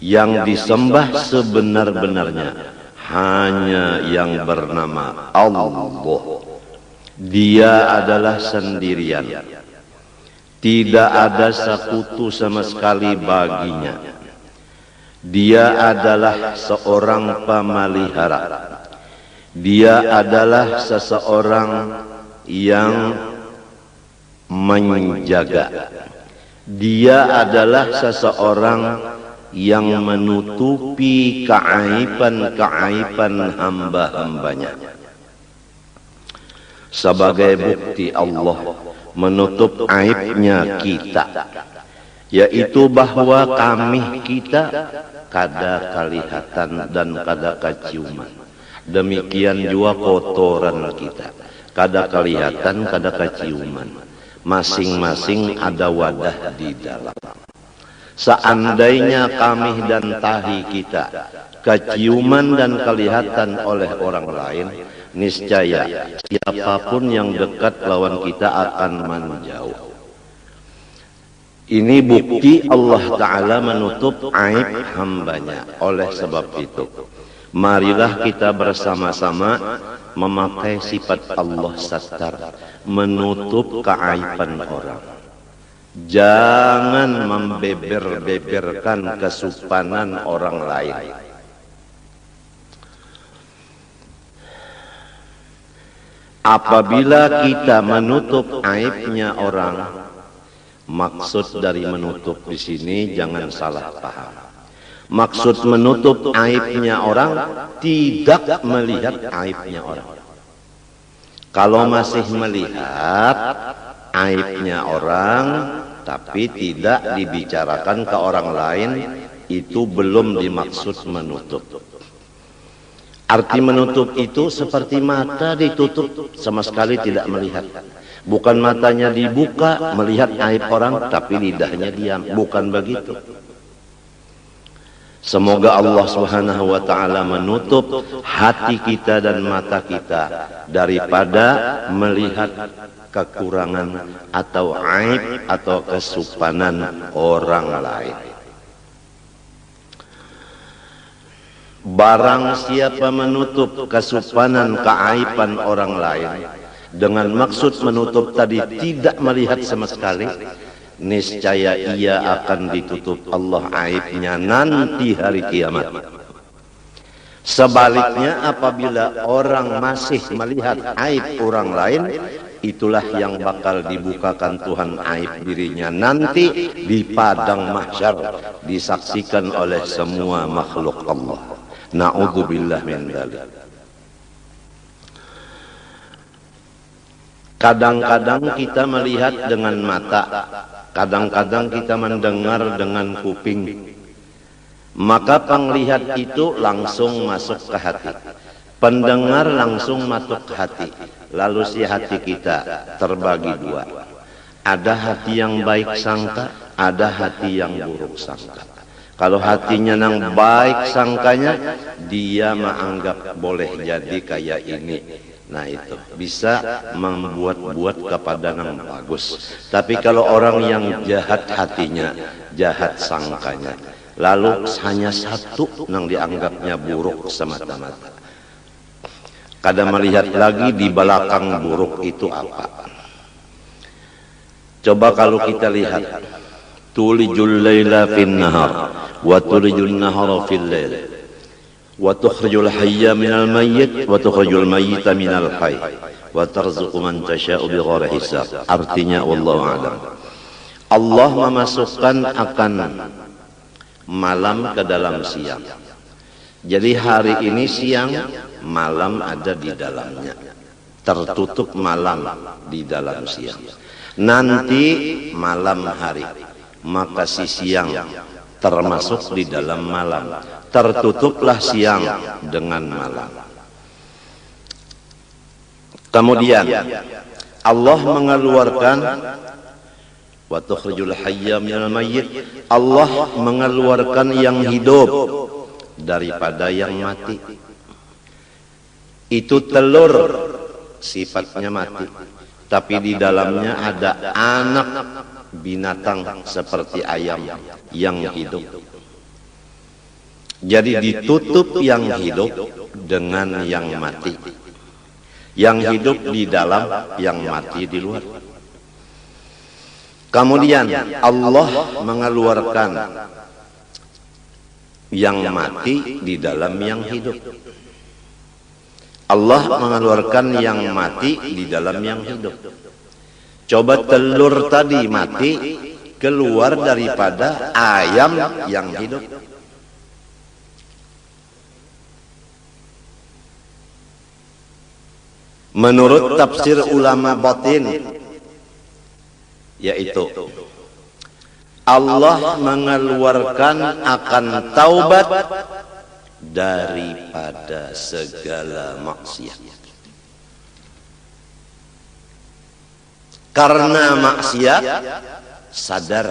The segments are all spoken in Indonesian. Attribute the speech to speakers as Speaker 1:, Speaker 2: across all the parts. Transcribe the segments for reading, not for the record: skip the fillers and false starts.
Speaker 1: yang disembah sebenar-benarnya hanya yang bernama Allah. Dia adalah sendirian, tidak ada sekutu sama sekali baginya. Dia adalah seorang pemelihara. Dia adalah seseorang yang menjaga. Dia adalah seseorang yang menutupi keaiban-keaiban hamba-hambanya. Sebagai bukti Allah menutup aibnya kita, yaitu bahwa kami kita kada kelihatan dan kada keciuman. Demikian juga kotoran kita, kada kelihatan, kada keciuman. Masing-masing ada wadah di dalam. Seandainya kami dan tahi kita keciuman dan kelihatan oleh orang lain, niscaya siapapun yang dekat lawan kita akan menjauh. Ini bukti Allah Ta'ala menutup aib hambanya. Oleh sebab itu, marilah kita bersama-sama memakai sifat Allah Sattar, menutup keaiban orang. Jangan membeber-beberkan kesupanan orang lain. Apabila kita menutup aibnya orang, maksud dari menutup di sini jangan salah paham. Maksud menutup aibnya orang tidak melihat aibnya orang. Kalau masih melihat aibnya orang tapi tidak dibicarakan ke orang lain, itu belum dimaksud menutup. Arti menutup itu seperti mata ditutup, sama sekali tidak melihat. Bukan matanya dibuka melihat aib orang tapi lidahnya diam, bukan begitu. Semoga Allah Subhanahu wa Ta'ala menutup hati kita dan mata kita daripada melihat kekurangan atau aib atau kesupanan orang lain. Barang siapa menutup kesupanan keaiban orang lain dengan maksud menutup tadi tidak melihat sama sekali, niscaya ia akan ditutup Allah aibnya nanti hari kiamat. Sebaliknya, apabila orang masih melihat aib orang lain, itulah yang bakal dibukakan Tuhan aib dirinya nanti di padang mahsyar, disaksikan oleh semua makhluk Allah. Na'udzubillah min dzalik. Kadang-kadang kita melihat dengan mata, kadang-kadang kita mendengar dengan kuping. Maka penglihat itu langsung masuk ke hati, pendengar langsung masuk ke hati. Lalu si hati kita terbagi dua. Ada hati yang baik sangka, ada hati yang buruk sangka. Kalau hatinya yang baik sangkanya, dia menganggap boleh jadi kayak ini. Nah itu bisa membuat-buat kepada yang bagus. Tapi kalau orang yang jahat hatinya, jahat sangkanya, lalu hanya satu yang dianggapnya buruk semata-mata. Kadang melihat lagi di belakang buruk itu apa. Coba kalau kita lihat, tulijul laila fin nahar wa tulijul nahara fil lail wa tukhrijul hayya minal mayyit wa tukhrijul mayyita minal hayy wa tarzuqu man tasha'u bighairi hisab. Artinya wallahu a'lam. Allah memasukkan akan malam ke dalam siang. Jadi hari ini siang, malam ada di dalamnya. Tertutup malam di dalam siang. Nanti malam hari, maka si siang termasuk di dalam malam. Tertutuplah siang dengan malam. Kemudian Allah mengeluarkan wa tukhrijul hayya minal mayyit. Allah mengeluarkan yang hidup daripada yang mati. Itu telur sifatnya mati, tapi di dalamnya ada anak binatang seperti ayam yang hidup. Jadi ditutup yang hidup dengan yang mati. Yang hidup di dalam, yang mati di luar. Kemudian Allah mengeluarkan yang mati di dalam yang hidup. Allah mengeluarkan yang mati di dalam yang hidup. Coba telur tadi mati keluar daripada ayam yang hidup. Menurut tafsir ulama batin, yaitu Allah mengeluarkan akan taubat daripada segala maksiat. Karena maksiat sadar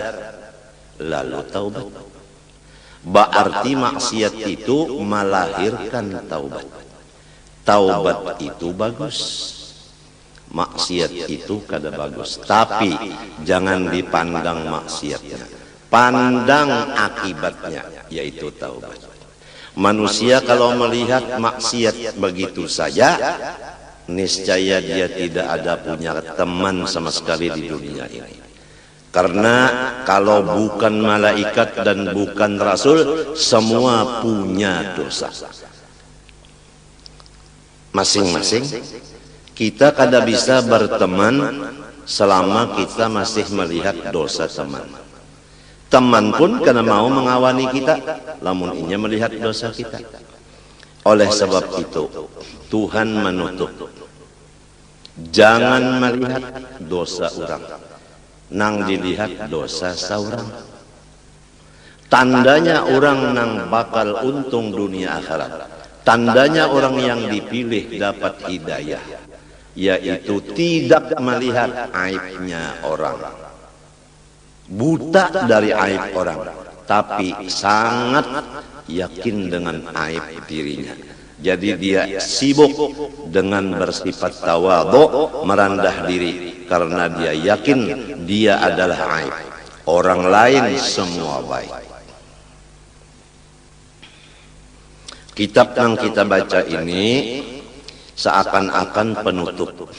Speaker 1: lalu taubat. Berarti maksiat itu melahirkan taubat. Taubat itu bagus, maksiat itu kada bagus. Tapi jangan dipandang maksiatnya, pandang akibatnya, yaitu taubat. Manusia kalau melihat maksiat begitu saja, niscaya dia tidak ada punya teman sama sekali di dunia ini. Karena kalau bukan malaikat dan bukan rasul, semua punya dosa. Masing-masing kita kada bisa berteman selama kita masih melihat dosa teman. Teman pun kada mau mengawani kita lamun inya melihat dosa kita. Oleh sebab itu Tuhan menutup, jangan melihat dosa orang, nang dilihat dosa saurang. Tandanya orang nang bakal untung dunia akhirat, tandanya orang yang dipilih dapat hidayah, yaitu tidak melihat aibnya orang, buta dari aib orang, tapi sangat yakin dengan aib dirinya. Jadi dia sibuk dengan bersifat tawadhu, merendah diri, karena dia yakin dia adalah aib, orang lain semua baik. Kitab yang kita baca ini seakan-akan penutup.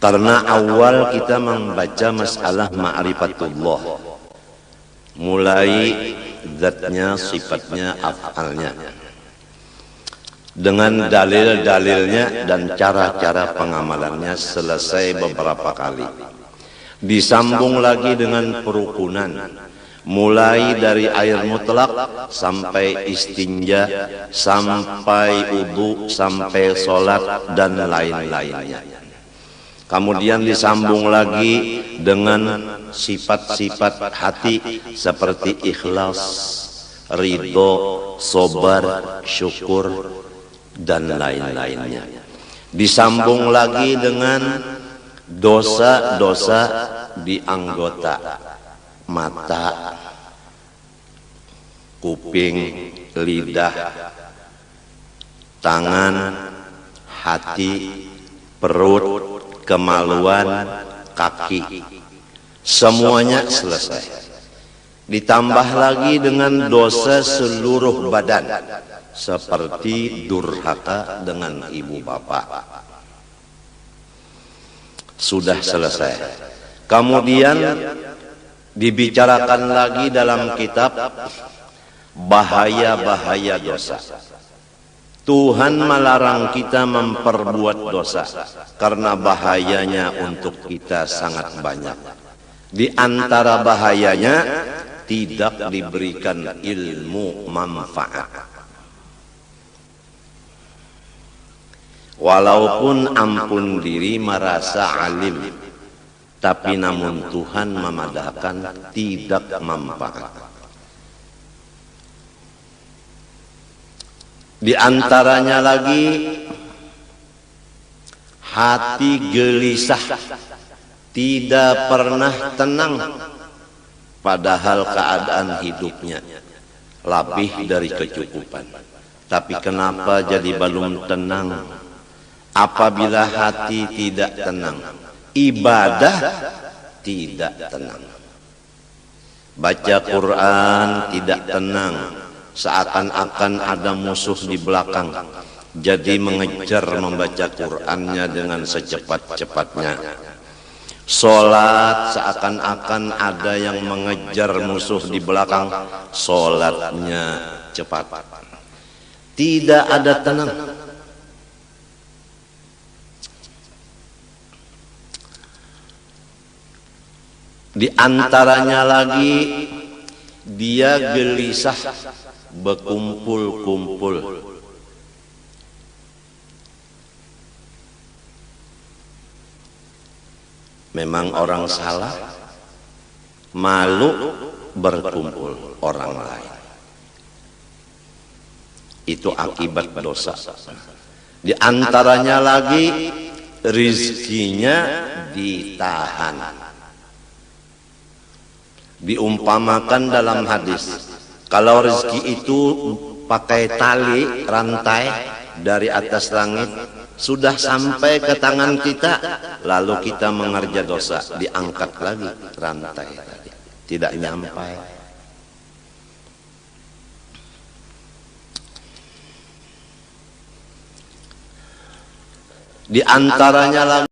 Speaker 1: Karena awal kita membaca masalah ma'rifatullah, mulai zatnya, sifatnya, af'alnya, dengan dalil-dalilnya dan cara-cara pengamalannya selesai beberapa kali. Disambung lagi dengan perukunan, mulai dari air mutlak sampai istinja, sampai wudu, sampai sholat dan lain-lainnya. Kemudian disambung lagi dengan sifat-sifat hati seperti ikhlas, ridho, sabar, syukur dan lain-lainnya. Disambung lagi dengan dosa-dosa di anggota mata, kuping, lidah, tangan, hati, perut, kemaluan, kaki, semuanya selesai. Ditambah lagi dengan dosa seluruh badan, seperti durhaka dengan ibu bapak. Sudah selesai. Kemudian dibicarakan lagi dalam kitab bahaya-bahaya dosa. Tuhan melarang kita memperbuat dosa karena bahayanya untuk kita sangat banyak. Di antara bahayanya tidak diberikan ilmu manfaat. Walaupun ampun diri merasa alim, tapi namun Tuhan memadahkan tidak manfaat. Di antaranya lagi hati gelisah, tidak pernah tenang, padahal keadaan hidupnya lebih dari kecukupan. Tapi kenapa jadi belum tenang? Apabila hati tidak tenang, ibadah tidak tenang. Baca Quran tidak tenang, seakan-akan ada musuh di belakang, jadi mengejar membaca Qur'annya dengan secepat-cepatnya. Sholat seakan-akan ada yang mengejar musuh di belakang, sholatnya cepat, tidak ada tenang. Di antaranya lagi dia gelisah berkumpul-kumpul. Memang orang salah, malu berkumpul orang lain. Itu akibat dosa. Di antaranya lagi rizkinya ditahan. Diumpamakan dalam hadis, kalau rezeki itu pakai tali rantai dari atas langit, sudah sampai ke tangan kita, lalu kita mengerja dosa, diangkat lagi rantai tadi, tidak nyampai. Di antaranya lagi